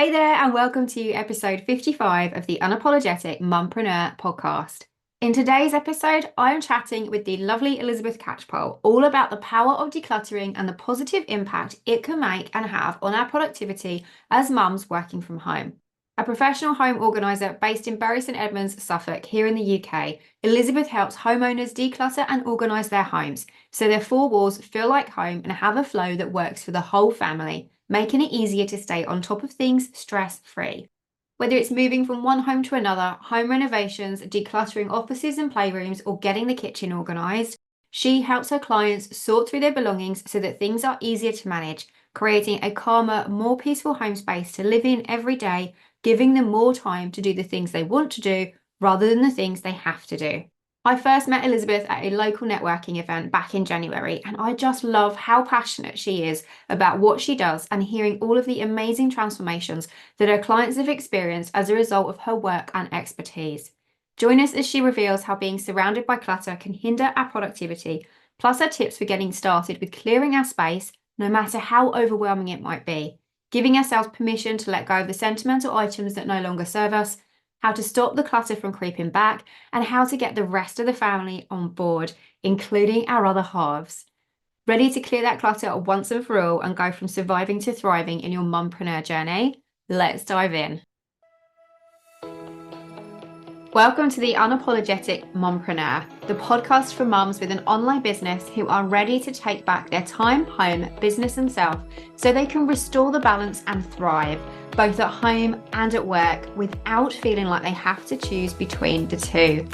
Hey there, and welcome to episode 55 of the Unapologetic Mompreneur podcast. In today's episode, I am chatting with the lovely Elizabeth Catchpole all about the power of decluttering and the positive impact it can make and have on our productivity as mums working from home. A professional home organiser based in Bury St Edmunds, Suffolk, here in the UK, Elizabeth helps homeowners declutter and organise their homes so their four walls feel like home and have a flow that works for the whole family, making it easier to stay on top of things stress-free. Whether it's moving from one home to another, home renovations, decluttering offices and playrooms, or getting the kitchen organised, she helps her clients sort through their belongings so that things are easier to manage, creating a calmer, more peaceful home space to live in every day, giving them more time to do the things they want to do rather than the things they have to do. I first met Elizabeth at a local networking event back in January, and I just love how passionate she is about what she does and hearing all of the amazing transformations that her clients have experienced as a result of her work and expertise. Join us as she reveals how being surrounded by clutter can hinder our productivity, plus her tips for getting started with clearing our space, no matter how overwhelming it might be, giving ourselves permission to let go of the sentimental items that no longer serve us, how to stop the clutter from creeping back, and how to get the rest of the family on board, including our other halves. Ready to clear that clutter once and for all and go from surviving to thriving in your mompreneur journey? Let's dive in. Welcome to the Unapologetic Mompreneur, the podcast for mums with an online business who are ready to take back their time, home, business, and self so they can restore the balance and thrive, both at home and at work, without feeling like they have to choose between the two.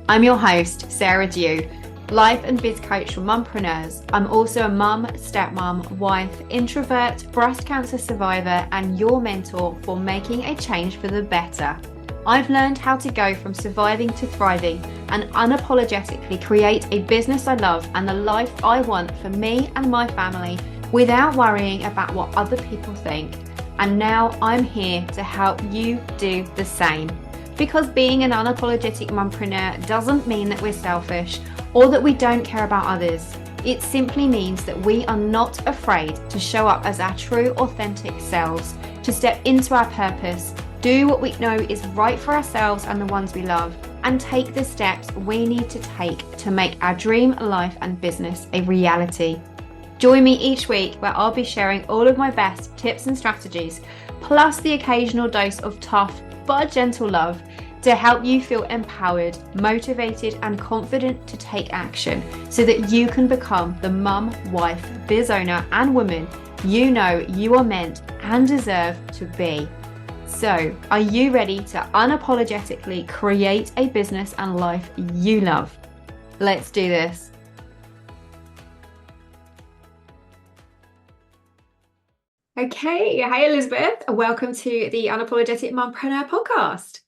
I'm your host, Sarah Dew, life and biz coach for mompreneurs. I'm also a mum, stepmom, wife, introvert, breast cancer survivor, and your mentor for making a change for the better. I've learned how to go from surviving to thriving and unapologetically create a business I love and the life I want for me and my family without worrying about what other people think. And now I'm here to help you do the same. Because being an unapologetic mompreneur doesn't mean that we're selfish or that we don't care about others. It simply means that we are not afraid to show up as our true, authentic selves, to step into our purpose, do what we know is right for ourselves and the ones we love, and take the steps we need to take to make our dream life and business a reality. Join me each week where I'll be sharing all of my best tips and strategies, plus the occasional dose of tough but gentle love to help you feel empowered, motivated, and confident to take action so that you can become the mum, wife, biz owner, and woman you know you are meant and deserve to be. So, are you ready to unapologetically create a business and life you love? Let's do this. Okay, hi Elizabeth. Welcome to the Unapologetic Mompreneur podcast.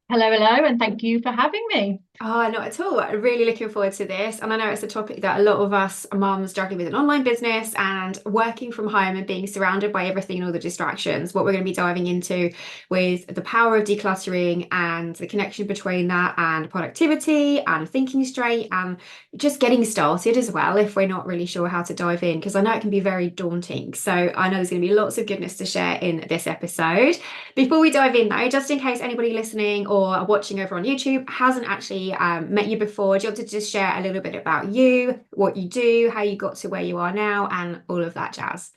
Hello, and thank you for having me. Oh, not at all. Really looking forward to this. And I know it's a topic that a lot of us mums struggling with an online business and working from home and being surrounded by everything and all the distractions. What we're going to be diving into with the power of decluttering and the connection between that and productivity and thinking straight and just getting started as well if we're not really sure how to dive in, because I know it can be very daunting. So I know there's going to be lots of goodness to share in this episode. Before we dive in though, just in case anybody listening or watching over on YouTube hasn't actually met you before, do you want to just share a little bit about you, what you do, how you got to where you are now, and all of that jazz?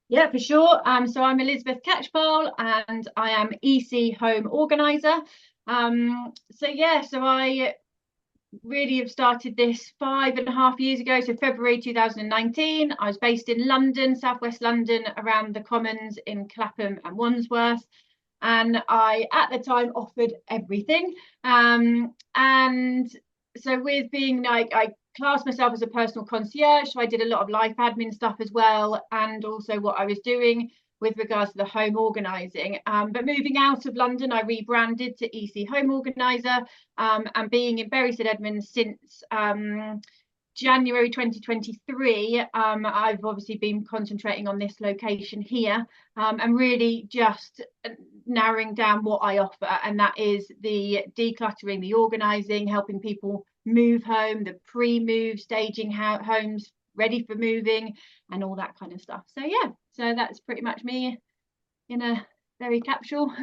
Yeah, for sure. So I'm Elizabeth Catchpole and I am EC Home Organiser. So I really have started this 5.5 years ago. So February 2019, I was based in London, southwest London, around the Commons in Clapham and Wandsworth. And I, at the time, offered everything. And so with being like, I classed myself as a personal concierge, so I did a lot of life admin stuff as well, and also what I was doing with regards to the home organising. But moving out of London, I rebranded to EC Home Organiser, and being in Bury St Edmunds since January 2023, I've obviously been concentrating on this location here, and really just narrowing down what I offer, and that is the decluttering, the organising, helping people move home, the pre-move staging, homes ready for moving, and all that kind of stuff. So yeah, so that's pretty much me in a very capsule.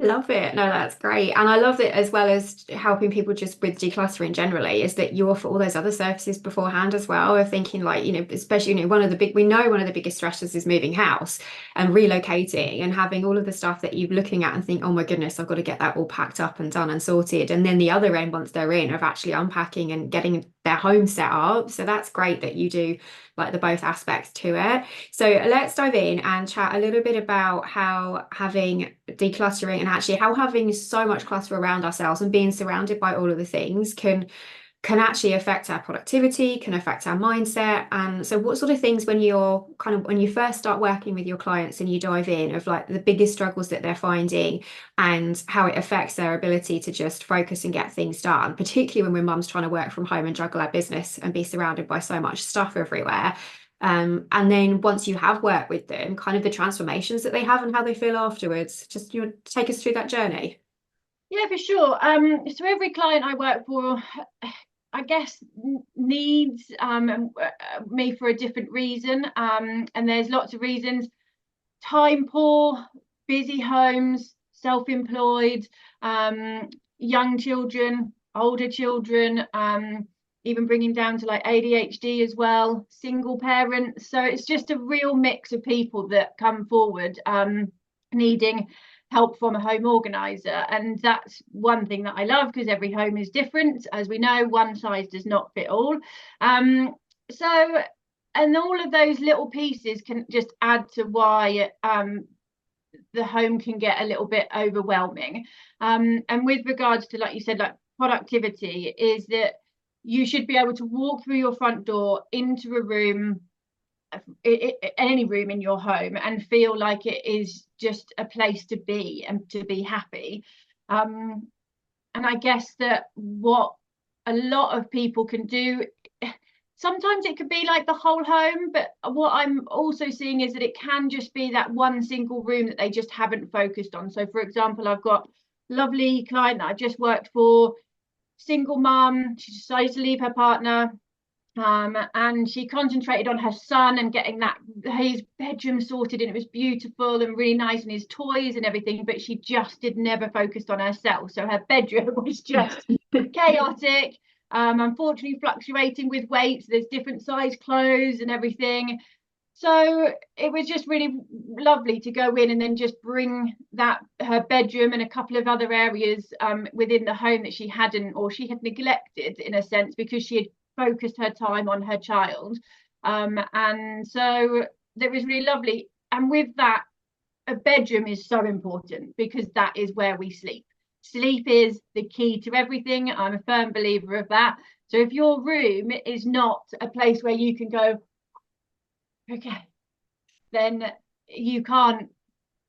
Love it. No, that's great. And I love it as well as helping people just with decluttering generally, is that you offer all those other services beforehand as well. Of thinking like, especially, we know one of the biggest stresses is moving house and relocating and having all of the stuff that you're looking at and think, oh my goodness, I've got to get that all packed up and done and sorted. And then the other end, once they're in, of actually unpacking and getting their home set up. So that's great that you do like the both aspects to it. So let's dive in and chat a little bit about how having decluttering and actually how having so much clutter around ourselves and being surrounded by all of the things can actually affect our productivity, can affect our mindset. And so what sort of things when you first start working with your clients and you dive in of like the biggest struggles that they're finding and how it affects their ability to just focus and get things done, particularly when we're mums trying to work from home and juggle our business and be surrounded by so much stuff everywhere. And then once you have worked with them, kind of the transformations that they have and how they feel afterwards. Just take us through that journey. Yeah, for sure. So every client I work for, I guess, needs me for a different reason. And there's lots of reasons: time poor, busy homes, self-employed, young children, older children, even bringing down to like ADHD as well, single parents. So it's just a real mix of people that come forward needing help from a home organizer. And that's one thing that I love, because every home is different. As we know, one size does not fit all. So and all of those little pieces can just add to why the home can get a little bit overwhelming. And with regards to, like you said, like productivity, is that you should be able to walk through your front door into a room, any room in your home, and feel like it is just a place to be and to be happy. And I guess that what a lot of people can do, sometimes it could be like the whole home, but what I'm also seeing is that it can just be that one single room that they just haven't focused on. So for example, I've got a lovely client that I just worked for, single mum. She decided to leave her partner, and she concentrated on her son and getting his bedroom sorted, and it was beautiful and really nice, and his toys and everything, but she just never focused on herself. So her bedroom was just chaotic, unfortunately fluctuating with weight. There's different size clothes and everything. So it was just really lovely to go in and then just bring her bedroom and a couple of other areas within the home that she had neglected, in a sense, because she had focused her time on her child. And so that was really lovely. And with that, a bedroom is so important, because that is where we sleep. Sleep is the key to everything. I'm a firm believer of that. So if your room is not a place where you can go, okay, then you can't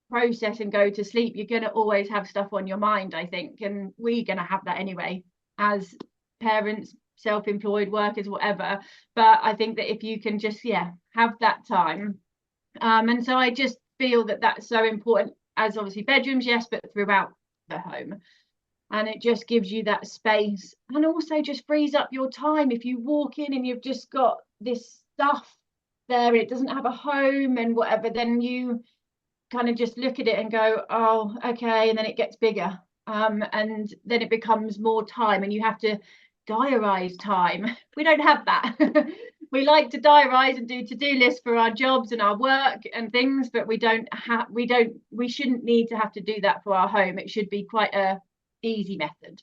process and go to sleep. You're going to always have stuff on your mind, I think, and we're going to have that anyway as parents, self-employed workers, whatever. But I think that if you can just have that time, and so I just feel that that's so important, as obviously bedrooms, yes, but throughout the home. And it just gives you that space, and also just frees up your time. If you walk in and you've just got this stuff there and it doesn't have a home and whatever, then you kind of just look at it and go, oh, okay, and then it gets bigger, and then it becomes more time, and you have to diarize time. We don't have that. We like to diarize and do to-do lists for our jobs and our work and things, but we shouldn't need to have to do that for our home. It should be quite a easy method.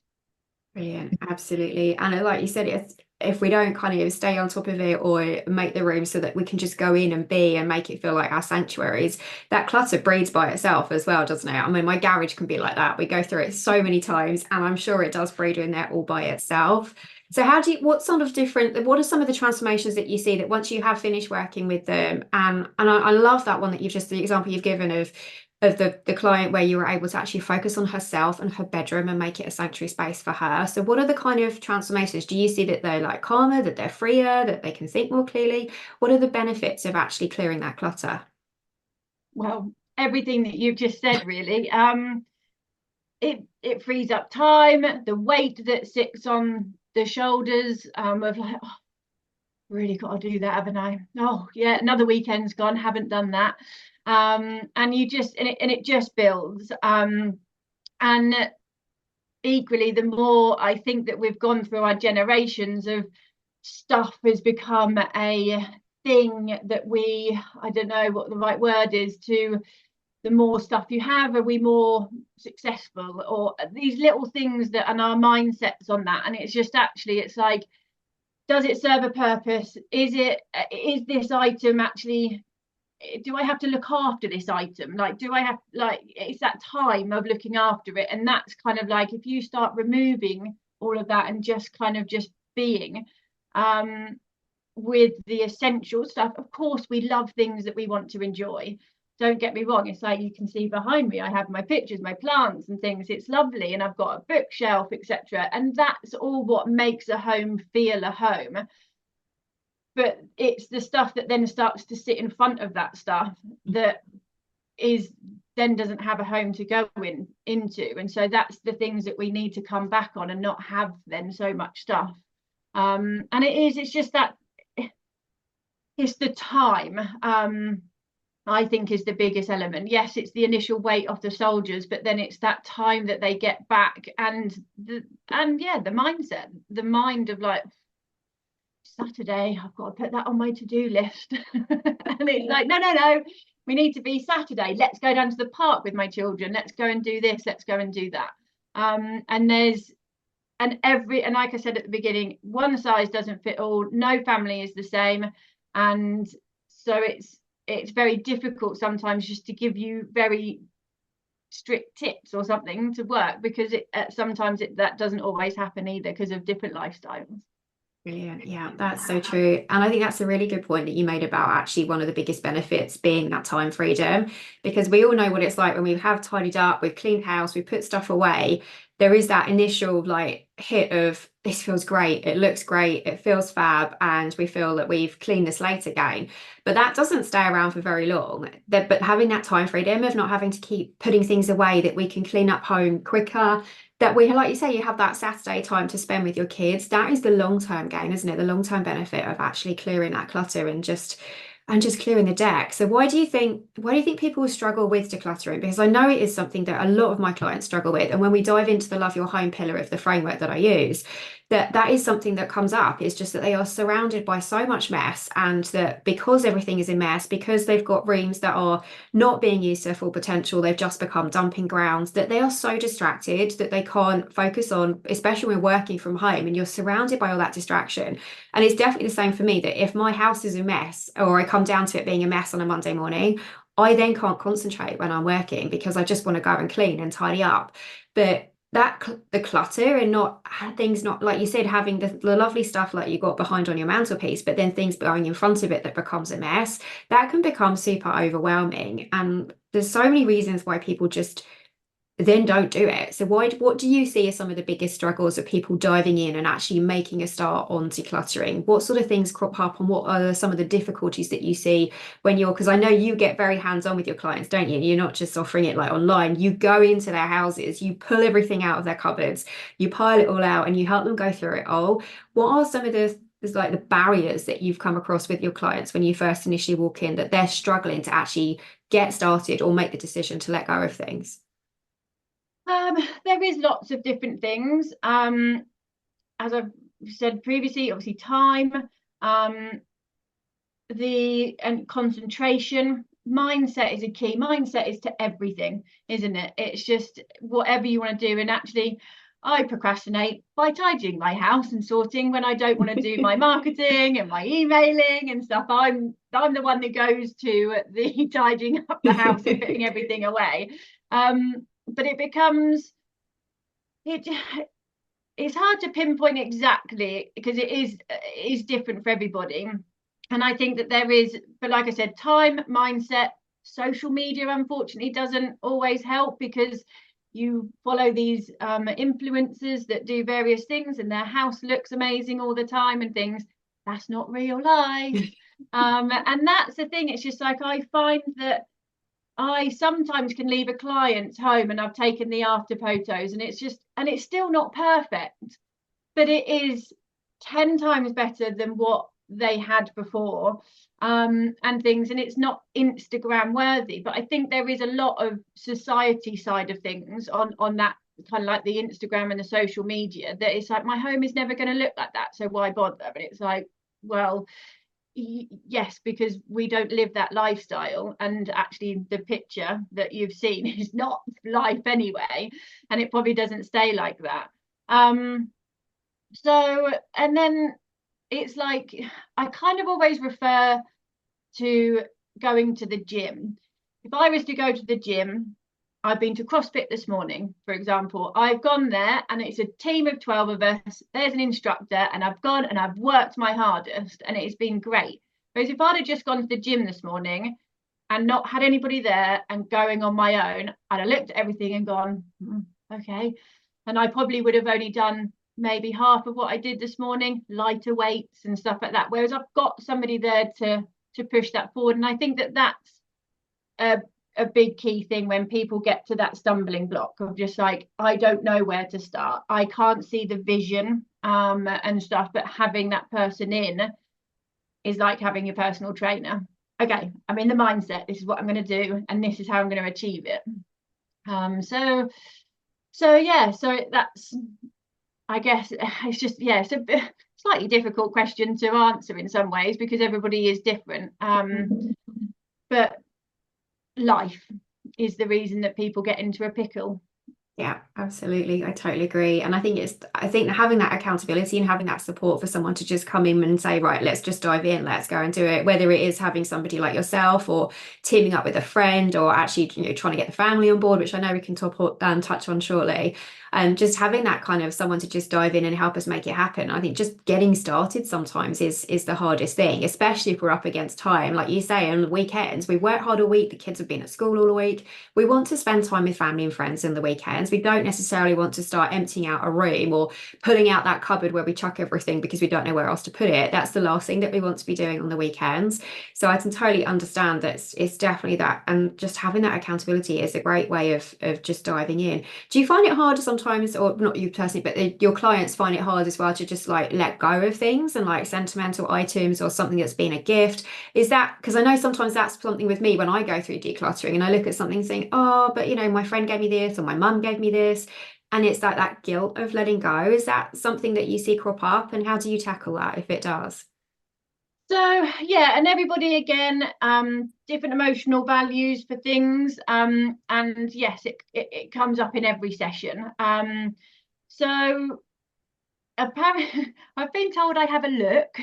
Brilliant, absolutely. And like you said, if we don't kind of stay on top of it or make the room so that we can just go in and be and make it feel like our sanctuaries, that clutter breeds by itself as well, doesn't it? I mean, my garage can be like that. We go through it so many times, and I'm sure it does breed in there all by itself. So what are some of the transformations that you see that once you have finished working with them? And I love that one that the example you've given of the client where you were able to actually focus on herself and her bedroom and make it a sanctuary space for her. So what are the kind of transformations? Do you see that they're like calmer, that they're freer, that they can think more clearly? What are the benefits of actually clearing that clutter? Well, everything that you've just said, really. It frees up time, the weight that sits on the shoulders, of like, oh, really got to do that, haven't I? Oh yeah, another weekend's gone, haven't done that. And you just and it just builds. And equally, the more I think that we've gone through our generations of stuff has become a thing that I don't know what the right word is, to the more stuff you have, are we more successful, or these little things that, and our mindsets on that. And it's just actually, it's like, does it serve a purpose? Is this item actually, do I have to look after this item? Like, do I have, like, it's that time of looking after it. And that's kind of like, if you start removing all of that and just kind of just being with the essential stuff. Of course, we love things that we want to enjoy. Don't get me wrong. It's like, you can see behind me, I have my pictures, my plants and things. It's lovely. And I've got a bookshelf, etc. And that's all what makes a home feel a home. But it's the stuff that then starts to sit in front of that stuff that is then doesn't have a home to go into. And so that's the things that we need to come back on, and not have then so much stuff. And it's just that it's the time, I think, is the biggest element. Yes, it's the initial weight of the soldiers, but then it's that time that they get back, and the mindset, the mind of like, Saturday, I've got to put that on my to-do list. And it's like, no, we need to be Saturday. Let's go down to the park with my children. Let's go and do this. Let's go and do that. And like I said at the beginning, one size doesn't fit all. No family is the same. And so it's very difficult sometimes just to give you very strict tips or something to work, because sometimes that doesn't always happen either, because of different lifestyles. Brilliant. Yeah, that's so true. And I think that's a really good point that you made about actually one of the biggest benefits being that time freedom, because we all know what it's like when we have tidied up, we've cleaned house, we put stuff away. There is that initial like hit of, this feels great, it looks great, it feels fab, and we feel that we've cleaned the slate again. But that doesn't stay around for very long. But having that time freedom of not having to keep putting things away, that we can clean up home quicker, that we, like you say, you have that Saturday time to spend with your kids. That is the long-term gain, isn't it? The long-term benefit of actually clearing that clutter and just clearing the deck. So why do you think people struggle with decluttering? Because I know it is something that a lot of my clients struggle with. And when we dive into the Love Your Home pillar of the framework that I use, that is something that comes up. It's just that they are surrounded by so much mess, and that because everything is a mess, because they've got rooms that are not being used to their full potential, they've just become dumping grounds, that they are so distracted that they can't focus on, especially when working from home and you're surrounded by all that distraction. And it's definitely the same for me, that if my house is a mess, or I come down to it being a mess on a Monday morning, I then can't concentrate when I'm working, because I just want to go and clean and tidy up. But the clutter, and not things, not like you said, having the lovely stuff like you got behind on your mantelpiece, but then things going in front of it that becomes a mess, that can become super overwhelming. And there's so many reasons why people just then don't do it. So what do you see as some of the biggest struggles of people diving in and actually making a start on decluttering? What sort of things crop up, and what are some of the difficulties that you see when because I know you get very hands-on with your clients, don't you? You're not just offering it like online. You go into their houses, you pull everything out of their cupboards, you pile it all out, and you help them go through it all. What are some of the like the barriers that you've come across with your clients when you first initially walk in, that they're struggling to actually get started or make the decision to let go of things? There is lots of different things. As I've said previously, obviously time, and concentration. Mindset is a key. Mindset is to everything, isn't it? It's just whatever you want to do. And actually, I procrastinate by tidying my house and sorting when I don't want to do my marketing and my emailing and stuff. I'm the one that goes to the tidying up the house and putting everything away. But it's hard to pinpoint exactly, because it is different for everybody. And I think that there is, but like I said, time, mindset, social media unfortunately doesn't always help, because you follow these influencers that do various things and their house looks amazing all the time and things. That's not real life. And that's the thing. It's just like, I find that I sometimes can leave a client's home and I've taken the after photos, and it's still not perfect, but it is 10 times better than what they had before. and things, and it's not Instagram worthy. But I think there is a lot of society side of things on that kind of like the Instagram and the social media, that it's like, my home is never going to look like that, so why bother? But it's like, well, yes, because we don't live that lifestyle, and actually the picture that you've seen is not life anyway, and it probably doesn't stay like that. So, and then it's like, I kind of always refer to going to the gym. If I was to go to the gym, I've been to CrossFit this morning, for example. I've gone there and it's a team of 12 of us. There's an instructor, and I've gone and I've worked my hardest, and it's been great. Whereas if I'd have just gone to the gym this morning and not had anybody there and going on my own, I'd have looked at everything and gone, okay. And I probably would have only done maybe half of what I did this morning, lighter weights and stuff like that. Whereas I've got somebody there to push that forward. And I think that that's a big key thing when people get to that stumbling block of just like, I don't know where to start, I can't see the vision and stuff. But having that person in is like having your personal trainer. Okay, I'm in the mindset, this is what I'm going to do, and this is how I'm going to achieve it. So yeah, so that's, I guess it's just, yeah, it's a slightly difficult question to answer in some ways, because everybody is different. But life is the reason that people get into a pickle. Yeah, absolutely. I totally agree. And I think having that accountability and having that support for someone to just come in and say, right, let's just dive in, let's go and do it. Whether it is having somebody like yourself or teaming up with a friend, or actually, you know, trying to get the family on board, which I know we can touch on shortly. And just having that kind of someone to just dive in and help us make it happen. I think just getting started sometimes is the hardest thing, especially if we're up against time. Like you say, on the weekends, we work hard all week, the kids have been at school all week. We want to spend time with family and friends in the weekends. We don't necessarily want to start emptying out a room or pulling out that cupboard where we chuck everything because we don't know where else to put it. That's the last thing that we want to be doing on the weekends. So I can totally understand that it's definitely that. And just having that accountability is a great way of just diving in. Do you find it harder sometimes, or not you personally, but your clients find it hard as well to just like let go of things and like sentimental items or something that's been a gift? Is that, because I know sometimes that's something with me when I go through decluttering and I look at something saying, oh, but you know, my friend gave me this or my mum gave me this. And it's like that guilt of letting go. Is that something that you see crop up, and how do you tackle that if it does? So yeah, and everybody again, different emotional values for things, and yes, it comes up in every session. So apparently I've been told I have a look,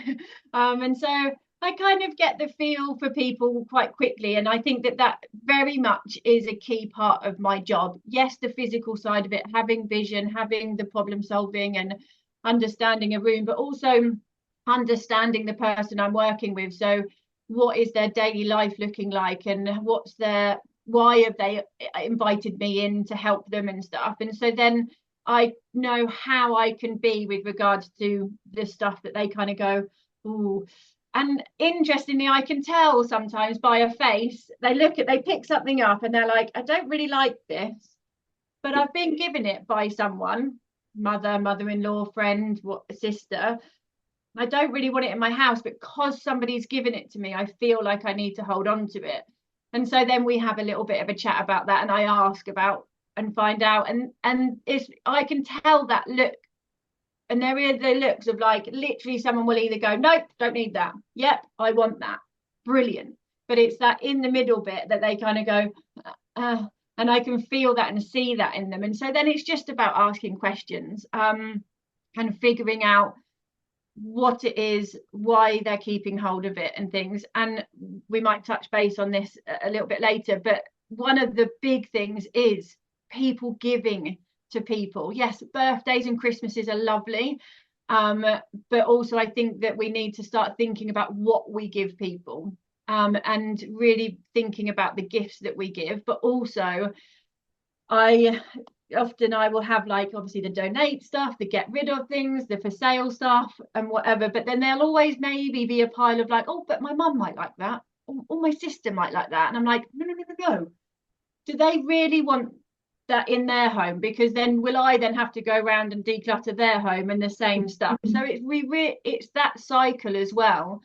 and so I kind of get the feel for people quite quickly, and I think that that very much is a key part of my job. Yes, the physical side of it, having vision, having the problem solving and understanding a room, but also understanding the person I'm working with. So what is their daily life looking like, and what's their, why have they invited me in to help them and stuff. And so then I know how I can be with regards to the stuff that they kind of go, ooh. And interestingly, I can tell sometimes by a face, they pick something up and they're like, I don't really like this, but I've been given it by someone, mother-in-law, friend, sister. I don't really want it in my house, but because somebody's given it to me, I feel like I need to hold on to it. And so then we have a little bit of a chat about that, and I ask about and find out, and it's, I can tell that look. And there are the looks of like, literally someone will either go, nope, don't need that, yep, I want that, brilliant. But it's that in the middle bit that they kind of go, and I can feel that and see that in them. And so then it's just about asking questions, and figuring out what it is, why they're keeping hold of it and things. And we might touch base on this a little bit later, but one of the big things is people giving to people. Yes, birthdays and Christmases are lovely, but also I think that we need to start thinking about what we give people, and really thinking about the gifts that we give. But also I will have, like, obviously the donate stuff, the get rid of things, the for sale stuff and whatever, but then there'll always maybe be a pile of like, oh, but my mum might like that, or my sister might like that. And I'm like, no, do they really want that in their home? Because then will I then have to go around and declutter their home and the same stuff? So it's it's that cycle as well.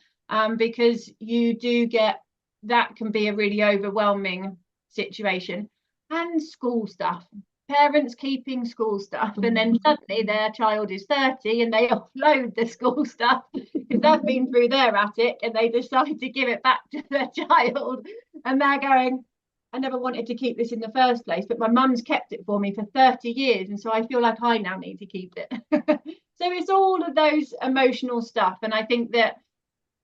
because you do get, that can be a really overwhelming situation. And school stuff, parents keeping school stuff, and then suddenly their child is 30 and they offload the school stuff because they've been through their attic and they decide to give it back to their child, and they're going, I never wanted to keep this in the first place, but my mum's kept it for me for 30 years, and so I feel like I now need to keep it. So it's all of those emotional stuff, and I think that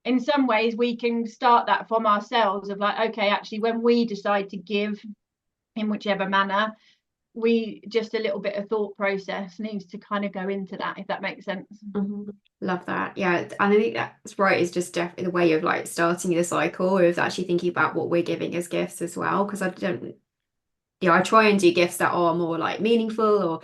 in some ways we can start that from ourselves, of like, okay, actually when we decide to give in whichever manner, we just, a little bit of thought process needs to kind of go into that, if that makes sense. Love that. Yeah, and I think that's right, is just definitely the way of like starting the cycle of actually thinking about what we're giving as gifts as well, because I try and do gifts that are more like meaningful, or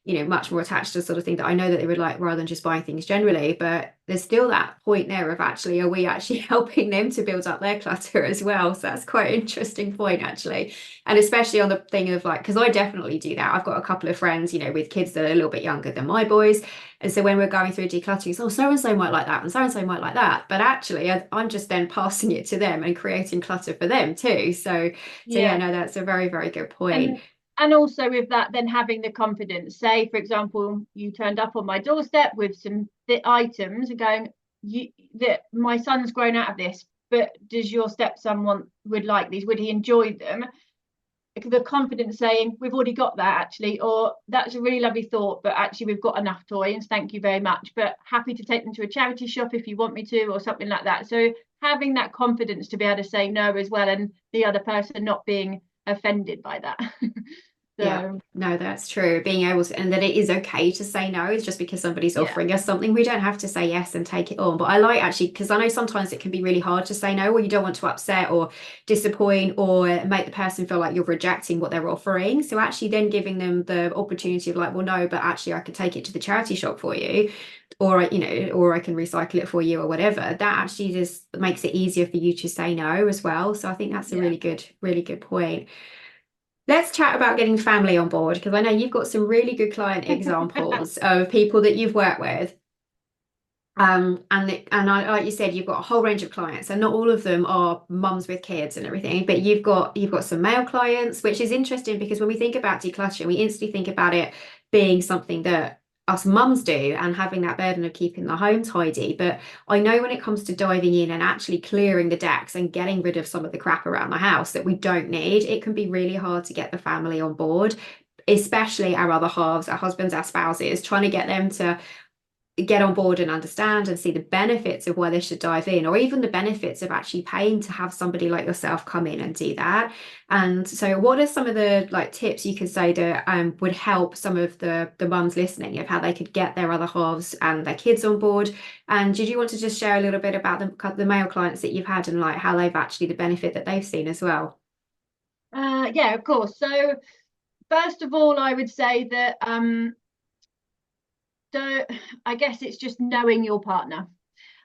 much more attached to sort of thing that I know that they would like, rather than just buying things generally. But there's still that point there of actually, are we actually helping them to build up their clutter as well? So that's quite an interesting point, actually. And especially on the thing of like, because I definitely do that. I've got a couple of friends, with kids that are a little bit younger than my boys. And so when we're going through decluttering, it's, oh, so-and-so might like that and so-and-so might like that. But actually, I'm just then passing it to them and creating clutter for them too. So yeah, no, that's a very, very good point. And also with that, then having the confidence, say, for example, you turned up on my doorstep with some items and going, that my son's grown out of this, but does your stepson would like these? Would he enjoy them? The confidence saying, we've already got that actually, or that's a really lovely thought, but actually we've got enough toys, thank you very much, but happy to take them to a charity shop if you want me to, or something like that. So having that confidence to be able to say no as well, and the other person not being offended by that. So, yeah, no, that's true. Being able to, and that it is okay to say no. It's just because somebody's offering us something, we don't have to say yes and take it on. But I like, actually, because I know sometimes it can be really hard to say no, or you don't want to upset or disappoint or make the person feel like you're rejecting what they're offering. So actually then giving them the opportunity of like, well, no, but actually I could take it to the charity shop for you, or or I can recycle it for you, or whatever. That actually just makes it easier for you to say no as well. So I think that's a really good point. Let's chat about getting family on board, because I know you've got some really good client examples of people that you've worked with. And like you said, you've got a whole range of clients, and not all of them are mums with kids and everything, but you've got some male clients, which is interesting, because when we think about decluttering, we instantly think about it being something that us mums do, and having that burden of keeping the home tidy. But I know when it comes to diving in and actually clearing the decks and getting rid of some of the crap around the house that we don't need, it can be really hard to get the family on board, especially our other halves, our husbands, our spouses, trying to get them to get on board and understand and see the benefits of why they should dive in, or even the benefits of actually paying to have somebody like yourself come in and do that. And so what are some of the like tips you could say that would help some of the mums listening, of how they could get their other halves and their kids on board? And did you want to just share a little bit about the male clients that you've had, and like how they've actually, the benefit that they've seen as well? Yeah, of course. So first of all, I would say that I guess it's just knowing your partner.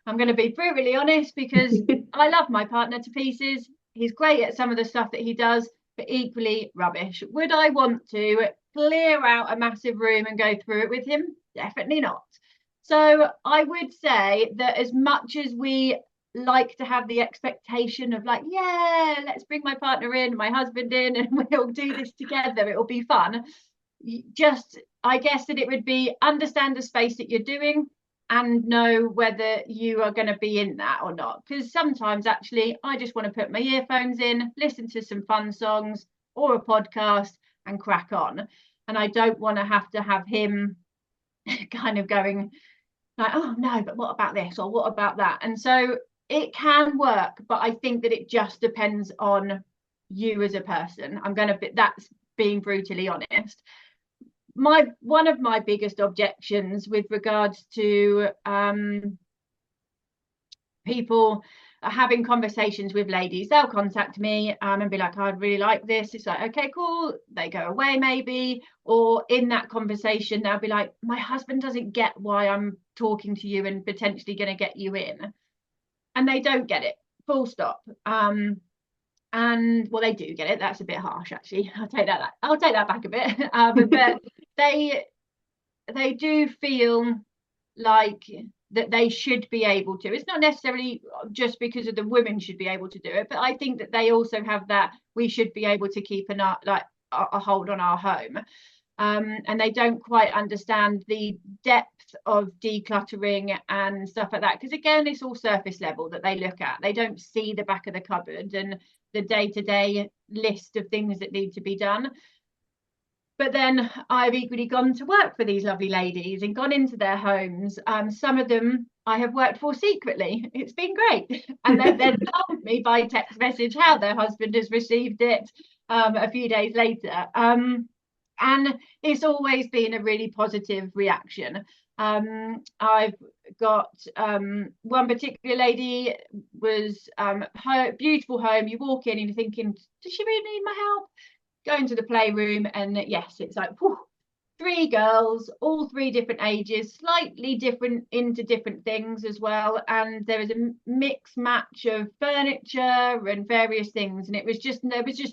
I'm going to be brutally honest, because I love my partner to pieces. He's great at some of the stuff that he does, but equally rubbish. Would I want to clear out a massive room and go through it with him? Definitely not. So I would say that as much as we like to have the expectation of like, yeah, let's bring my partner in, my husband in, and we'll do this together, it'll be fun. Just, I guess that it would be, understand the space that you're doing and know whether you are going to be in that or not. Because sometimes actually I just want to put my earphones in, listen to some fun songs or a podcast and crack on. And I don't want to have him kind of going like, oh no, but what about this, or what about that? And so it can work, but I think that it just depends on you as a person. That's being brutally honest. One of my biggest objections with regards to people having conversations with ladies, they'll contact me and be like, I'd really like this. It's like, okay, cool. They go away maybe, or in that conversation they'll be like, my husband doesn't get why I'm talking to you and potentially going to get you in, and they don't get it, full stop. And well, they do get it. That's a bit harsh, actually. I'll take that back a bit. But they do feel like that they should be able to. It's not necessarily just because of the women should be able to do it, but I think that they also have that we should be able to keep a hold on our home. And they don't quite understand the depth of decluttering and stuff like that, because again, it's all surface level that they look at. They don't see the back of the cupboard and the day-to-day list of things that need to be done. But then I've equally gone to work for these lovely ladies and gone into their homes. Some of them I have worked for secretly. It's been great. And they've told me by text message how their husband has received it a few days later. And it's always been a really positive reaction. I've got one particular lady was her beautiful home. You walk in and you're thinking, does she really need my help? Go into the playroom and yes, it's like whew, 3 girls, all 3 different ages, slightly different into different things as well. And there was a mix match of furniture and various things, and there was just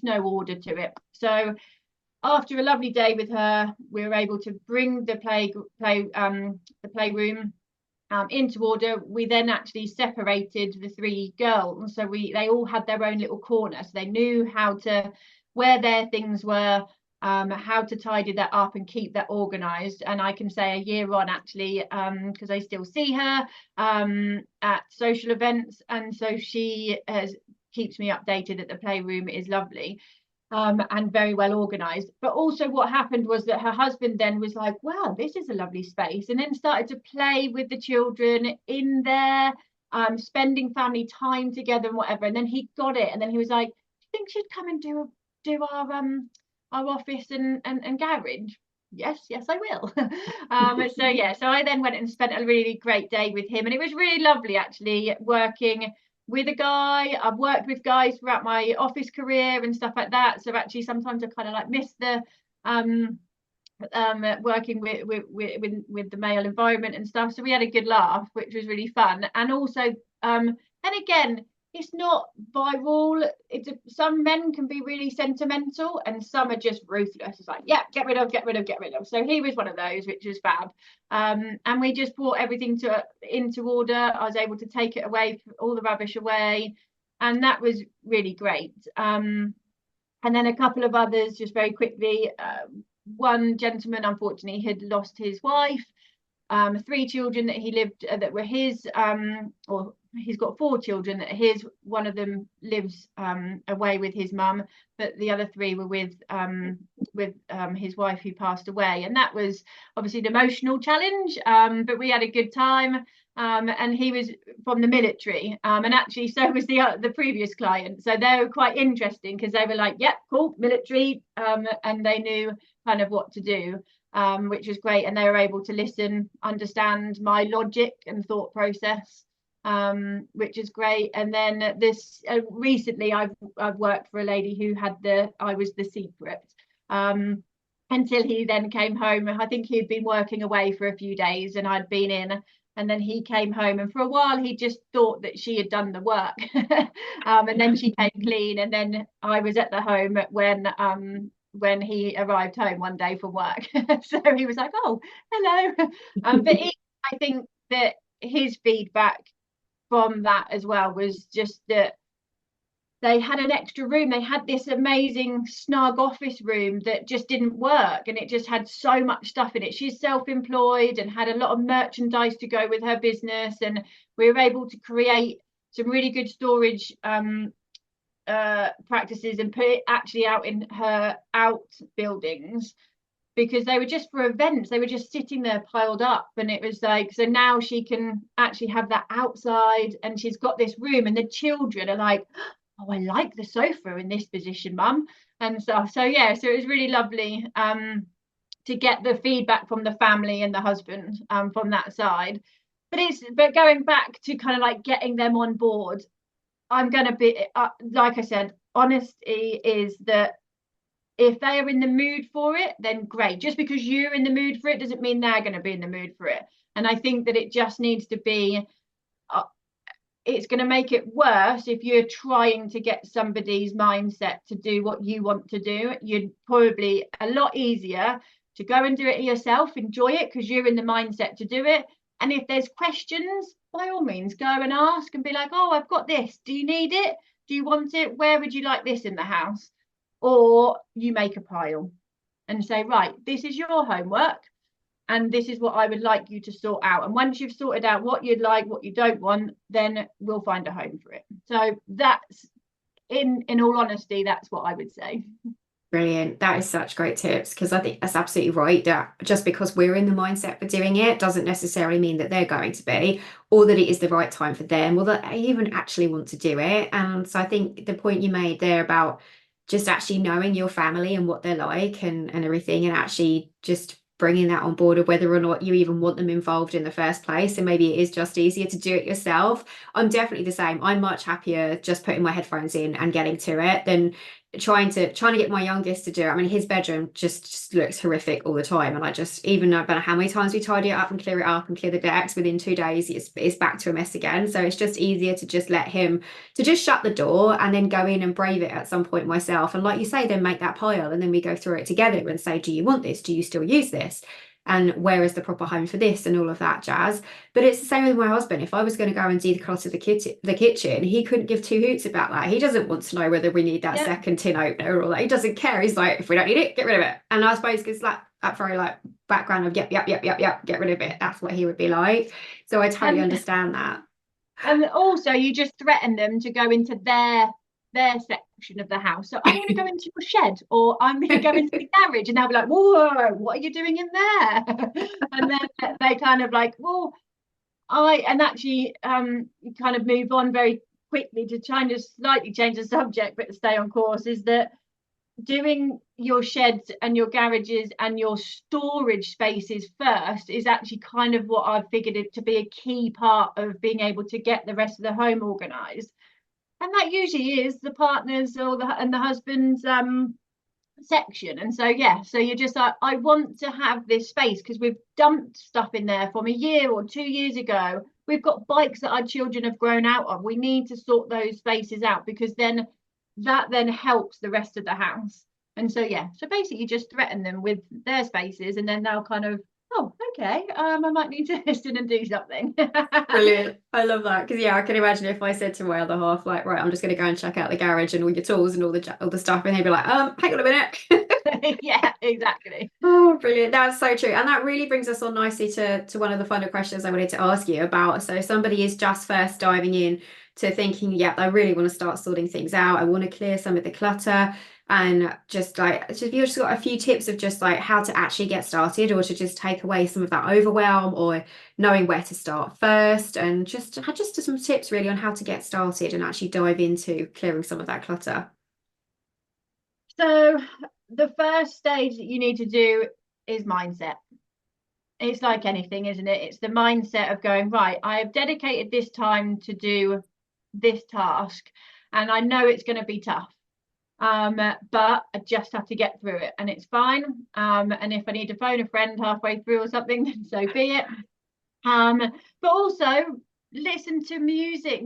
no order to it. So after a lovely day with her, we were able to bring the playroom into order. We then actually separated the 3 girls, so they all had their own little corner, so they knew where their things were, how to tidy that up and keep that organized. And I can say a year on, actually, because I still see her at social events, and so she keeps me updated that the playroom is lovely. And very well organized. But also what happened was that her husband then was like, wow, this is a lovely space, and then started to play with the children in there, spending family time together and whatever. And then he got it, and then he was like, do you think she'd come and do our office and garage? Yes, I will. So I then went and spent a really great day with him, and it was really lovely actually working with a guy. I've worked with guys throughout my office career and stuff like that, so actually sometimes I kind of like miss the working with the male environment and stuff. So we had a good laugh, which was really fun. And also and again, it's not by rule. Some men can be really sentimental and some are just ruthless. It's like, yeah, get rid of. So he was one of those, which was fab. And we just brought everything into order. I was able to take it away, all the rubbish away, and that was really great. And then a couple of others, just very quickly. One gentleman, unfortunately, had lost his wife. 3 children that he lived that were his, or he's got 4 children that his. One of them lives away with his mum, but the other 3 were with his wife who passed away, and that was obviously an emotional challenge, but we had a good time. And he was from the military, and actually so was the previous client, so they were quite interesting because they were like, yep, cool, military, and they knew kind of what to do, which was great, and they were able to listen, understand my logic and thought process, which is great. And then this recently I've worked for a lady who had I was the secret, until he then came home. I think he'd been working away for a few days and I'd been in, and then he came home, and for a while he just thought that she had done the work. And then she came clean, and then I was at the home when he arrived home one day from work. So he was like, oh, hello. But I think that his feedback from that as well was just that they had an extra room. They had this amazing snug office room that just didn't work, and it just had so much stuff in it. She's self-employed and had a lot of merchandise to go with her business, and we were able to create some really good storage practices and put it actually out in her outbuildings, because they were just for events. They were just sitting there piled up, and it was like, so now she can actually have that outside, and she's got this room, and the children are like, oh, I like the sofa in this position, mum, and stuff. So yeah, so it was really lovely to get the feedback from the family and the husband from that side. But going back to kind of like getting them on board, I'm going to be like I said, honesty is that if they are in the mood for it, then great. Just because you're in the mood for it doesn't mean they're going to be in the mood for it. And I think that it just needs to be it's going to make it worse if you're trying to get somebody's mindset to do what you want to do. You'd probably a lot easier to go and do it yourself, enjoy it because you're in the mindset to do it, And if there's questions, by all means, go and ask and be like, oh, I've got this. Do you need it? Do you want it? Where would you like this in the house? Or you make a pile and say, right, this is your homework. And this is what I would like you to sort out. And once you've sorted out what you'd like, what you don't want, then we'll find a home for it. So that's, in all honesty, that's what I would say. Brilliant. That is such great tips, because I think that's absolutely right. That just because we're in the mindset for doing it doesn't necessarily mean that they're going to be, or that it is the right time for them, or that they even actually want to do it. And so I think the point you made there about just actually knowing your family and what they're like and everything, and actually just bringing that on board, of whether or not you even want them involved in the first place. And maybe it is just easier to do it yourself. I'm definitely the same. I'm much happier just putting my headphones in and getting to it than trying to get my youngest to do it. I mean, his bedroom just looks horrific all the time, and I just, even no matter how many times we tidy it up and clear it up and clear the decks, within 2 days it's back to a mess again. So it's just easier to just let him to just shut the door and then go in and brave it at some point myself, and like you say, then make that pile, and then we go through it together and say, do you want this? Do you still use this? And where is the proper home for this, and all of that jazz. But it's the same with my husband. If I was going to go and declutter the kitchen, he couldn't give two hoots about that. He doesn't want to know whether we need that second tin opener or that. He doesn't care. He's like, if we don't need it, get rid of it. And I suppose it's like that very like background of yep, get rid of it. That's what he would be like. So I totally understand that. And also, you just threaten them to go into their section of the house. So I'm going to go into your shed, or I'm going to go into the garage, and they'll be like, whoa, what are you doing in there? And then they kind of like, well, and actually kind of move on very quickly to try to slightly change the subject but to stay on course, is that doing your sheds and your garages and your storage spaces first is actually kind of what I've figured it to be a key part of being able to get the rest of the home organized. And that usually is the partners or the husband's section. And so so you're just like, I want to have this space because we've dumped stuff in there from a year or 2 years ago. We've got bikes that our children have grown out of. We need to sort those spaces out, because then that then helps the rest of the house. And so so basically you just threaten them with their spaces, and then they'll kind of, oh, okay, I might need to listen and do something. Brilliant. I love that, because I can imagine if I said to my other half, like, right, I'm just going to go and check out the garage and all your tools and all the stuff, and they'd be like, hang on a minute. Yeah, exactly. Oh, brilliant. That's so true. And that really brings us on nicely to one of the final questions I wanted to ask you about. So somebody is just first diving in to thinking, yeah, I really want to start sorting things out. I want to clear some of the clutter. And just you've just got a few tips of just like how to actually get started, or to just take away some of that overwhelm, or knowing where to start first, and just some tips really on how to get started and actually dive into clearing some of that clutter. So the first stage that you need to do is mindset. It's like anything, isn't it? It's the mindset of going, right, I have dedicated this time to do this task, and I know it's going to be tough. But I just have to get through it, and it's fine. And if I need to phone a friend halfway through or something, then so be it. But also listen to music,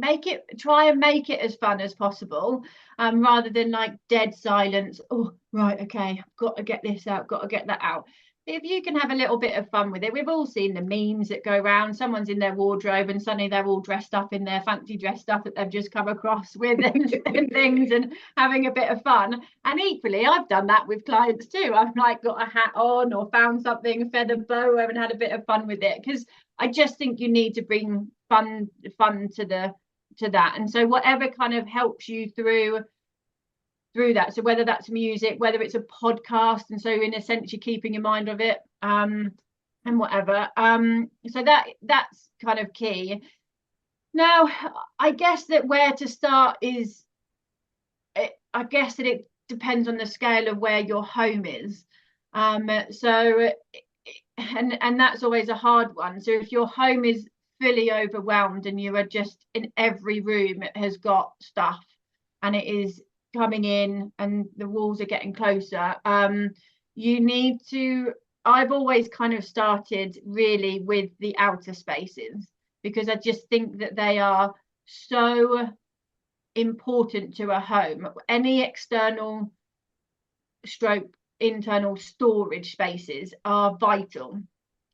try and make it as fun as possible, rather than like dead silence. Oh, right, okay, I've got to get this out, got to get that out. If you can have a little bit of fun with it, we've all seen the memes that go around. Someone's in their wardrobe and suddenly they're all dressed up in their fancy dress stuff that they've just come across with and things, and having a bit of fun. And equally, I've done that with clients too. I've like got a hat on or found something, feather bow, and had a bit of fun with it, because I just think you need to bring fun to that. And so whatever kind of helps you through that, so whether that's music, whether it's a podcast, and so in a sense you're keeping your mind of it, and whatever, so that's kind of key. Now I guess that where to start is, I guess that it depends on the scale of where your home is, so and that's always a hard one. So if your home is fully overwhelmed and you are just in every room, it has got stuff and it is coming in and the walls are getting closer, you need to, I've always kind of started really with the outer spaces, because I just think that they are so important to a home. Any external stroke internal storage spaces are vital.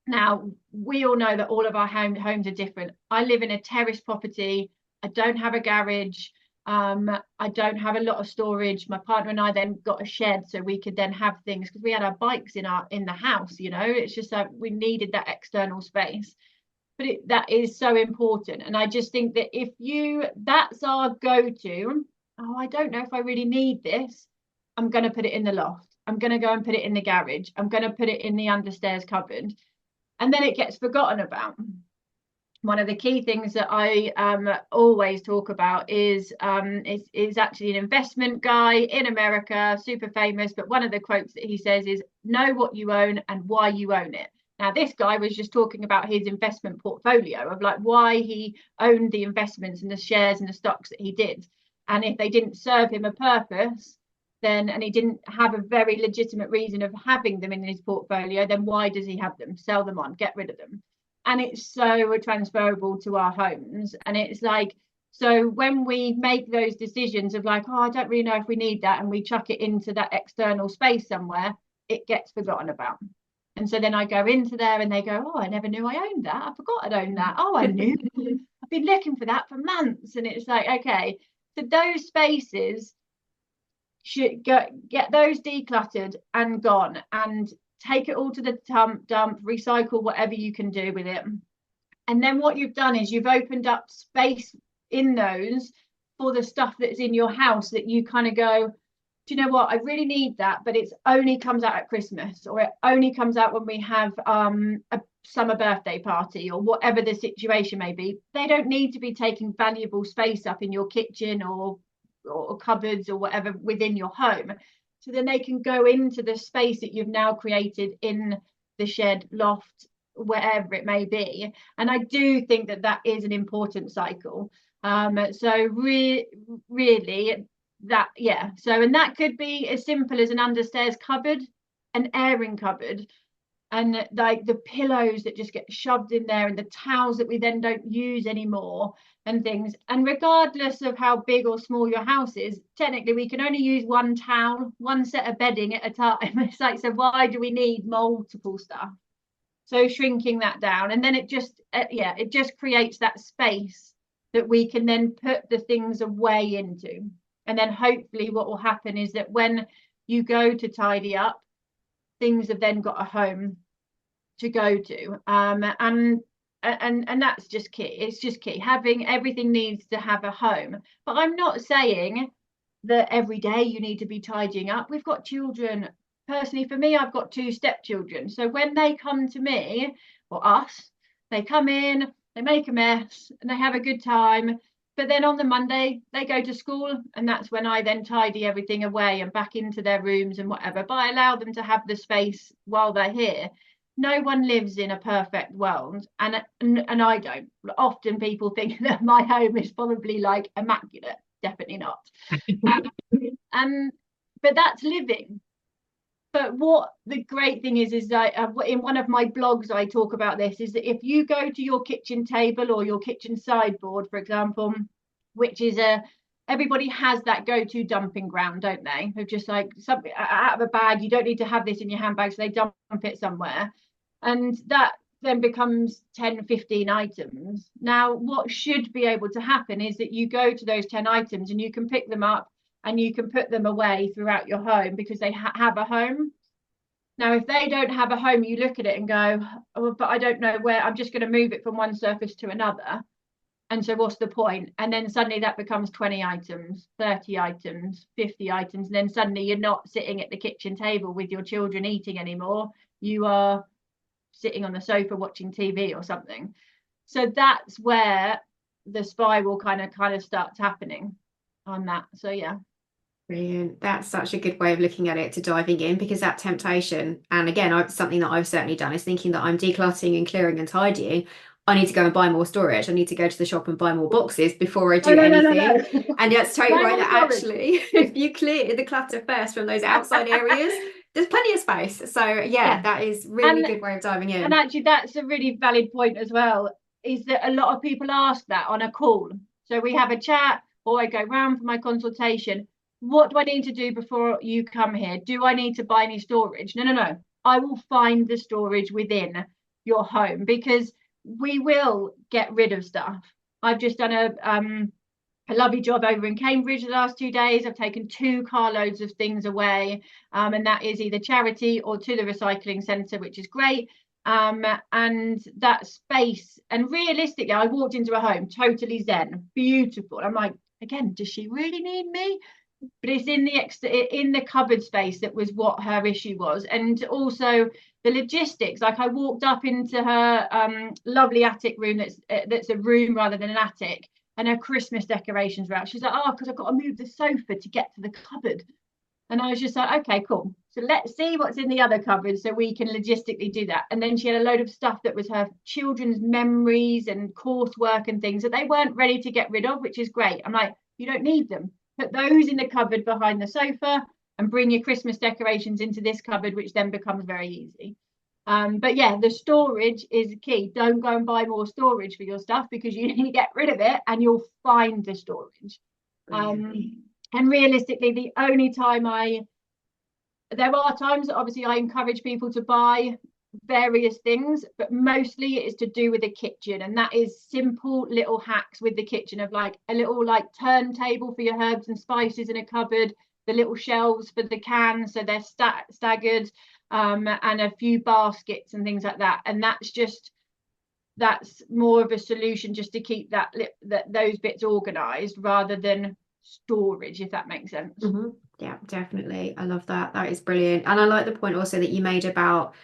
Now, we all know that all of our homes are different. I live in a terrace property. I don't have a garage. I don't have a lot of storage. My partner and I then got a shed so we could then have things, because we had our bikes in the house, you know. It's just like we needed that external space. But that is so important. And I just think that that's our go-to. Oh, I don't know if I really need this. I'm going to put it in the loft. I'm going to go and put it in the garage. I'm going to put it in the understairs cupboard. And then it gets forgotten about. One of the key things that I always talk about is actually an investment guy in America, super famous. But one of the quotes that he says is, know what you own and why you own it. Now, this guy was just talking about his investment portfolio, of like why he owned the investments and the shares and the stocks that he did. And if they didn't serve him a purpose, then, and he didn't have a very legitimate reason of having them in his portfolio, then why does he have them? Sell them on, get rid of them. And it's so transferable to our homes. And it's like, so when we make those decisions of like, oh, I don't really know if we need that, and we chuck it into that external space somewhere, it gets forgotten about. And so then I go into there and they go, oh, I never knew I owned that. I forgot I'd owned that. Oh, I knew. I've been looking for that for months. And it's like, okay, so those spaces should get those decluttered and gone, and take it all to the dump, recycle whatever you can do with it. And then what you've done is you've opened up space in those for the stuff that's in your house that you kind of go, do you know what, I really need that, but it only comes out at Christmas, or it only comes out when we have a summer birthday party, or whatever the situation may be. They don't need to be taking valuable space up in your kitchen or cupboards or whatever within your home. So then they can go into the space that you've now created in the shed, loft, wherever it may be. And I do think that that is an important cycle. So really that, yeah. So, and that could be as simple as an understairs cupboard, an airing cupboard, and like the pillows that just get shoved in there, and the towels that we then don't use anymore, and things. And regardless of how big or small your house is, technically we can only use one towel, one set of bedding at a time. It's like, so why do we need multiple stuff? So shrinking that down, and then it just it just creates that space that we can then put the things away into. And then hopefully what will happen is that when you go to tidy up, things have then got a home to go to. And that's just key. It's just key. Having everything needs to have a home. But I'm not saying that every day you need to be tidying up. We've got children. Personally, for me, I've got 2 stepchildren. So when they come to me, or us, they come in, they make a mess, and they have a good time. But then on the Monday, they go to school, and that's when I then tidy everything away and back into their rooms and whatever. But I allow them to have the space while they're here. No one lives in a perfect world, and I don't. Often people think that my home is probably like immaculate. Definitely not. But that's living. But what the great thing is that in one of my blogs I talk about this, is that if you go to your kitchen table or your kitchen sideboard, for example, which is everybody has that go-to dumping ground, don't they? They're just like something out of a bag. You don't need to have this in your handbag, so they dump it somewhere. And that then becomes 10, 15 items. Now, what should be able to happen is that you go to those 10 items and you can pick them up and you can put them away throughout your home because they have a home. Now, if they don't have a home, you look at it and go, oh, but I don't know where, I'm just going to move it from one surface to another. And so what's the point? And then suddenly that becomes 20 items, 30 items, 50 items. And then suddenly you're not sitting at the kitchen table with your children eating anymore. You are sitting on the sofa watching TV or something. So that's where the spiral kind of starts happening on that. So yeah. Brilliant. That's such a good way of looking at it, to diving in, because that temptation, and again, something that I've certainly done, is thinking that I'm decluttering and clearing and tidying. I need to go and buy more storage. I need to go to the shop and buy more boxes before I do anything. No. And that's totally right. That actually, if you clear the clutter first from those outside areas, there's plenty of space. So yeah, that is really good way of diving in. And actually, that's a really valid point as well, is that a lot of people ask that on a call. So we have a chat, or I go round for my consultation. What do I need to do before you come here? Do I need to buy any storage? No. I will find the storage within your home, because we will get rid of stuff. I've just done a lovely job over in Cambridge the last 2 days. I've taken 2 carloads of things away, and that is either charity or to the recycling centre, which is great. And that space, and realistically, I walked into a home totally zen, beautiful. I'm like, again, does she really need me? But it's in the cupboard space that was what her issue was. And also the logistics, like I walked up into her lovely attic room that's a room rather than an attic, and her Christmas decorations were out. She's like, oh, because I've got to move the sofa to get to the cupboard. And I was just like, okay, cool. So let's see what's in the other cupboard so we can logistically do that. And then she had a load of stuff that was her children's memories and coursework and things that they weren't ready to get rid of, which is great. I'm like, you don't need them. Put those in the cupboard behind the sofa and bring your Christmas decorations into this cupboard, which then becomes very easy. But yeah, the storage is key. Don't go and buy more storage for your stuff, because you need to get rid of it and you'll find the storage. And realistically, the only time there are times that obviously I encourage people to buy various things, but mostly it's to do with the kitchen, and that is simple little hacks with the kitchen, of like a little like turntable for your herbs and spices in a cupboard, the little shelves for the cans so they're staggered, and a few baskets and things like that. And that's more of a solution, just to keep those bits organized rather than storage, if that makes sense. Yeah, definitely. I love that. That is brilliant. And I like the point also that you made about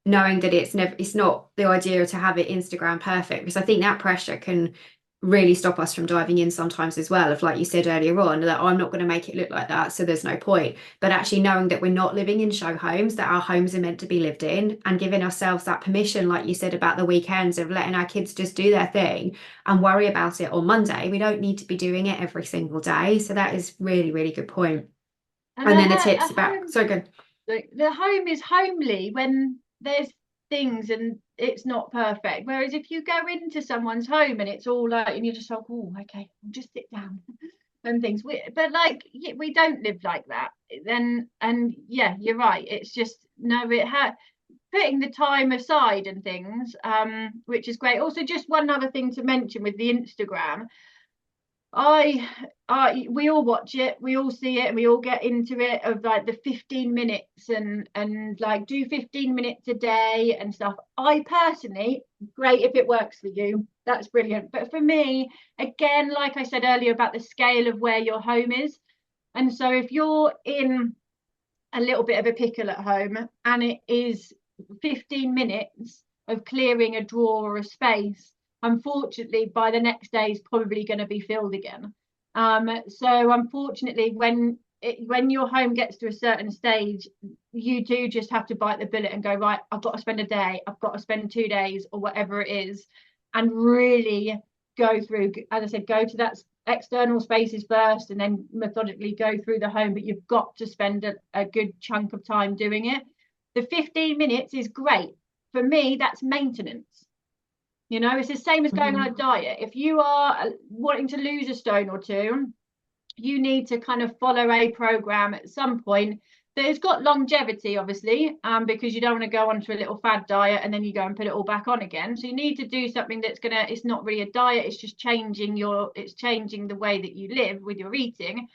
knowing that it's not the idea to have it Instagram perfect, because I think that pressure can really stop us from diving in sometimes as well, of like you said earlier on, that I'm not going to make it look like that, so there's no point. But actually knowing that we're not living in show homes, that our homes are meant to be lived in, and giving ourselves that permission, like you said about the weekends, of letting our kids just do their thing and worry about it on Monday. We don't need to be doing it every single day. So that is really, really good point. And then the tips about so good. The home is homely when there's things and it's not perfect. Whereas if you go into someone's home and it's all like, and you're just like, oh, okay, I'll just sit down and things. But like, we don't live like that. Then, and yeah, you're right. It's just putting the time aside and things, which is great. Also, just one other thing to mention with the Instagram. We all watch it, we all see it, and we all get into it, of like the 15 minutes and like do 15 minutes a day and stuff. I personally, great if it works for you, that's brilliant. But for me, again, like I said earlier about the scale of where your home is, and so if you're in a little bit of a pickle at home and it is 15 minutes of clearing a drawer or a space, unfortunately by the next day is probably going to be filled again. So unfortunately, when your home gets to a certain stage, you do just have to bite the bullet and go, right, I've got to spend a day, I've got to spend 2 days, or whatever it is, and really go through, as I said, go to that external spaces first and then methodically go through the home. But you've got to spend a good chunk of time doing it. The 15 minutes is great. For me, that's maintenance. You know, it's the same as going on a diet. If you are wanting to lose a stone or two, you need to kind of follow a program at some point that has got longevity, obviously, because you don't want to go onto a little fad diet and then you go and put it all back on again. So you need to do something that's it's not really a diet, it's just changing the way that you live with your eating.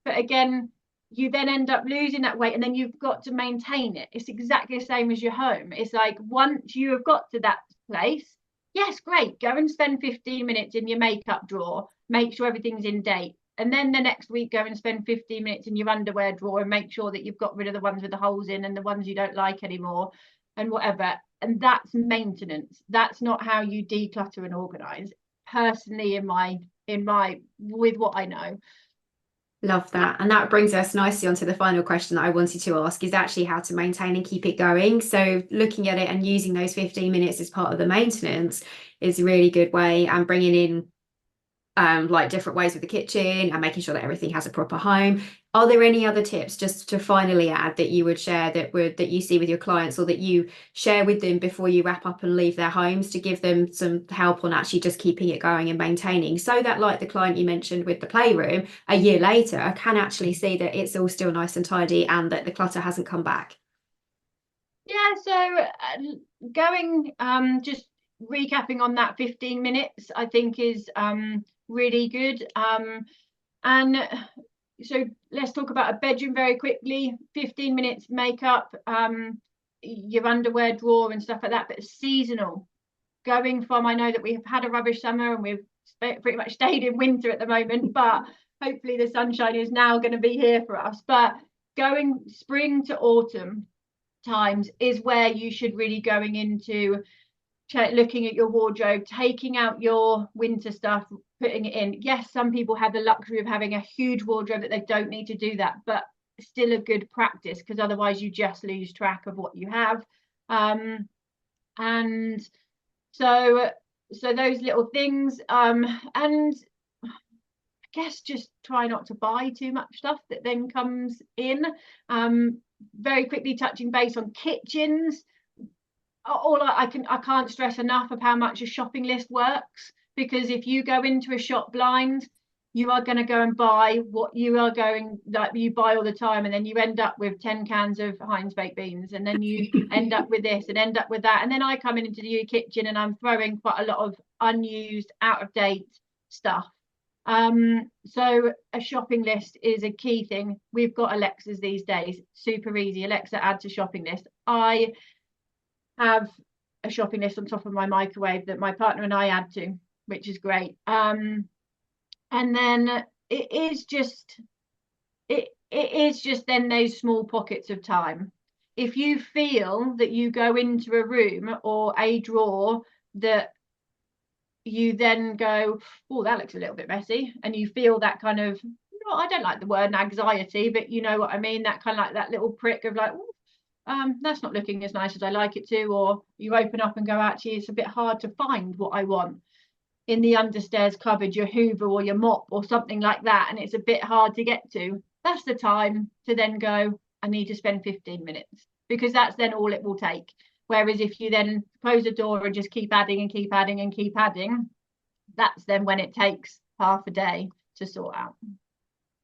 But again, you then end up losing that weight and then you've got to maintain it. It's exactly the same as your home. It's like, once you have got to that place, yes, great, go and spend 15 minutes in your makeup drawer, make sure everything's in date. And then the next week, go and spend 15 minutes in your underwear drawer and make sure that you've got rid of the ones with the holes in and the ones you don't like anymore and whatever. And that's maintenance. That's not how you declutter and organize, personally, with what I know. Love that. And that brings us nicely onto the final question that I wanted to ask, is actually how to maintain and keep it going. So looking at it and using those 15 minutes as part of the maintenance is a really good way, and bringing in like different ways with the kitchen and making sure that everything has a proper home. Are there any other tips, just to finally add, that you would share that you see with your clients, or that you share with them before you wrap up and leave their homes, to give them some help on actually just keeping it going and maintaining, so that, like the client you mentioned with the playroom, a year later can actually see that it's all still nice and tidy and that the clutter hasn't come back? Yeah, so going just recapping on that 15 minutes, I think is really good. And so let's talk about a bedroom very quickly. 15 minutes makeup, your underwear drawer and stuff like that, but seasonal. Going from, I know that we have had a rubbish summer and we've pretty much stayed in winter at the moment, but hopefully the sunshine is now going to be here for us. But going spring to autumn times is where you should really going into looking at your wardrobe, taking out your winter stuff, putting it in. Yes, some people have the luxury of having a huge wardrobe that they don't need to do that, but still a good practice, because otherwise you just lose track of what you have. And so those little things, and I guess just try not to buy too much stuff that then comes in. Very quickly touching base on kitchens. I can't stress enough of how much a shopping list works, because if you go into a shop blind, you are going to go and buy what you are going, like you buy all the time, and then you end up with 10 cans of Heinz baked beans, and then you end up with this and end up with that, and then I come into the kitchen and I'm throwing quite a lot of unused, out of date stuff. So a shopping list is a key thing. We've got Alexas these days, super easy. Alexa, add to shopping list. I have a shopping list on top of my microwave that my partner and I add to, which is great. And then it is just then those small pockets of time. If you feel that you go into a room or a drawer that you then go, oh, that looks a little bit messy, and you feel that kind of, I don't like the word anxiety, but you know what I mean, that kind of like that little prick of like, that's not looking as nice as I like it to, or you open up and go, actually, it's a bit hard to find what I want in the understairs cupboard, your Hoover or your mop or something like that, and it's a bit hard to get to. That's the time to then go, I need to spend 15 minutes, because that's then all it will take. Whereas if you then close the door and just keep adding and keep adding and keep adding, that's then when it takes half a day to sort out.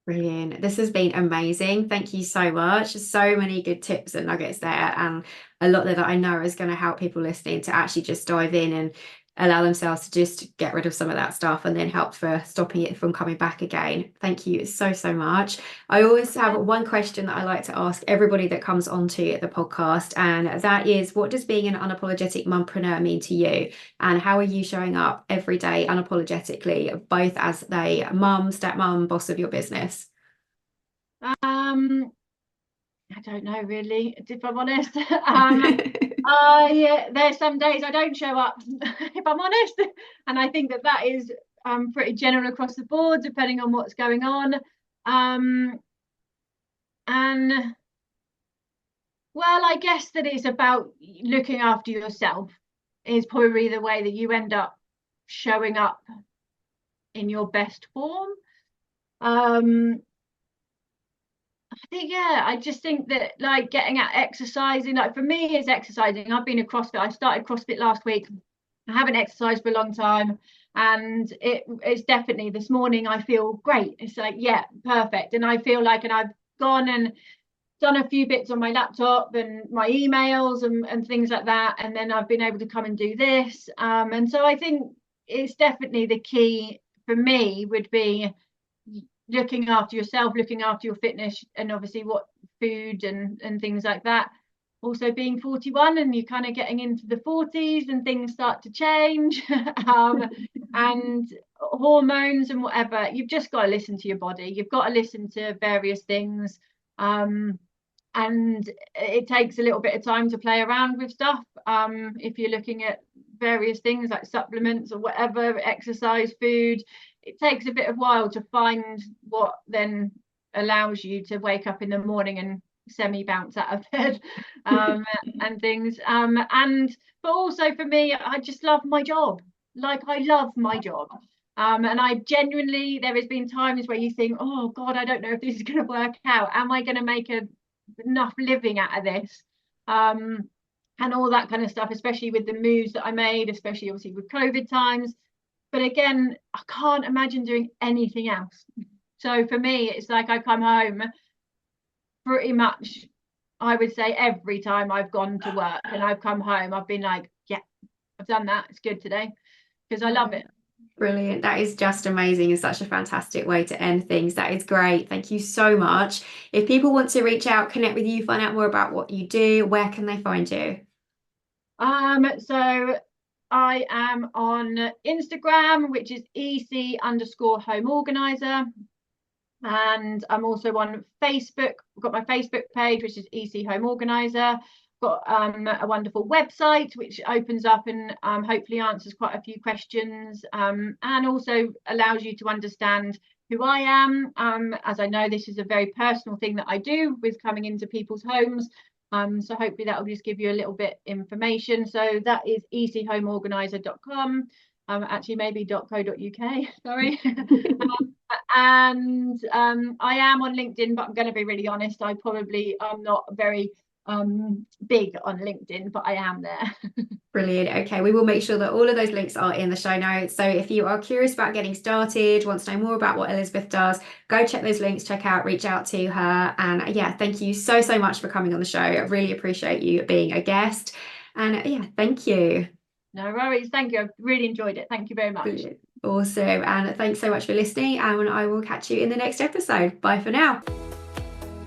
Brilliant. This has been amazing. Thank you so much. So many good tips and nuggets there, and a lot that I know is going to help people listening to actually just dive in and allow themselves to just get rid of some of that stuff, and then help for stopping it from coming back again. Thank you so much. I always have one question that I like to ask everybody that comes onto the podcast, and that is, what does being an unapologetic mompreneur mean to you? And how are you showing up every day unapologetically, both as a mum, stepmom, boss of your business? I don't know really, if I'm honest. There's some days I don't show up, if I'm honest, and I think that that is pretty general across the board, depending on what's going on. And well, I guess that it's about looking after yourself is probably the way that you end up showing up in your best form. I think, yeah, I just think that like getting out exercising, like for me, it's exercising. I've been a CrossFit. I started CrossFit last week. I haven't exercised for a long time, and it's definitely, this morning I feel great. It's like, yeah, perfect. And I feel like, and I've gone and done a few bits on my laptop and my emails and things like that, and then I've been able to come and do this. And so I think it's definitely the key for me would be looking after yourself, looking after your fitness, and obviously what food and things like that. Also being 41 and you're kind of getting into the 40s and things start to change, and hormones and whatever, you've just got to listen to your body. You've got to listen to various things, and it takes a little bit of time to play around with stuff. If you're looking at various things like supplements or whatever, exercise, food, it takes a bit of while to find what then allows you to wake up in the morning and semi bounce out of bed, and things. And but also for me, I just love my job. Like, I love my job. And I genuinely, there has been times where you think, oh God, I don't know if this is going to work out. Am I going to make enough living out of this? And all that kind of stuff, especially with the moves that I made, especially obviously with COVID times. But again, I can't imagine doing anything else. So for me, it's like I come home pretty much I would say every time I've gone to work and I've come home, I've been like, yeah, I've done that. It's good today, because I love it. Brilliant. That is just amazing and such a fantastic way to end things. That is great. Thank you so much. If people want to reach out, connect with you, find out more about what you do, where can they find you? So I am on Instagram, which is EC_home organizer. And I'm also on Facebook. I've got my Facebook page, which is EC Home Organizer. Got a wonderful website which opens up and hopefully answers quite a few questions, and also allows you to understand who I am, as I know this is a very personal thing that I do with coming into people's homes. So hopefully that will just give you a little bit information. So that is echomeorganizer.com. Actually maybe .co.uk, sorry. And I am on LinkedIn, but I'm going to be really honest, I'm not very big on LinkedIn, but I am there. Brilliant. Okay, we will make sure that all of those links are in the show notes. So if you are curious about getting started, want to know more about what Elizabeth does, go check those links, check out, reach out to her. And yeah, thank you so much for coming on the show. I really appreciate you being a guest. And yeah, thank you. No worries. Thank you. I've really enjoyed it. Thank you very much. Brilliant. Awesome. And thanks so much for listening. And I will catch you in the next episode. Bye for now.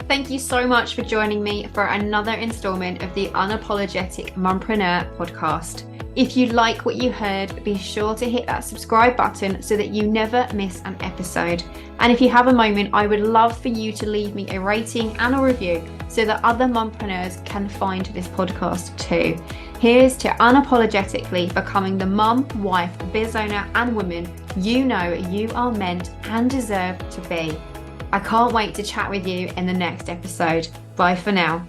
Thank you so much for joining me for another installment of the Unapologetic Mompreneur podcast. If you like what you heard, be sure to hit that subscribe button so that you never miss an episode. And if you have a moment, I would love for you to leave me a rating and a review so that other mompreneurs can find this podcast too. Here's to unapologetically becoming the mum, wife, biz owner, and woman you know you are meant and deserve to be. I can't wait to chat with you in the next episode. Bye for now.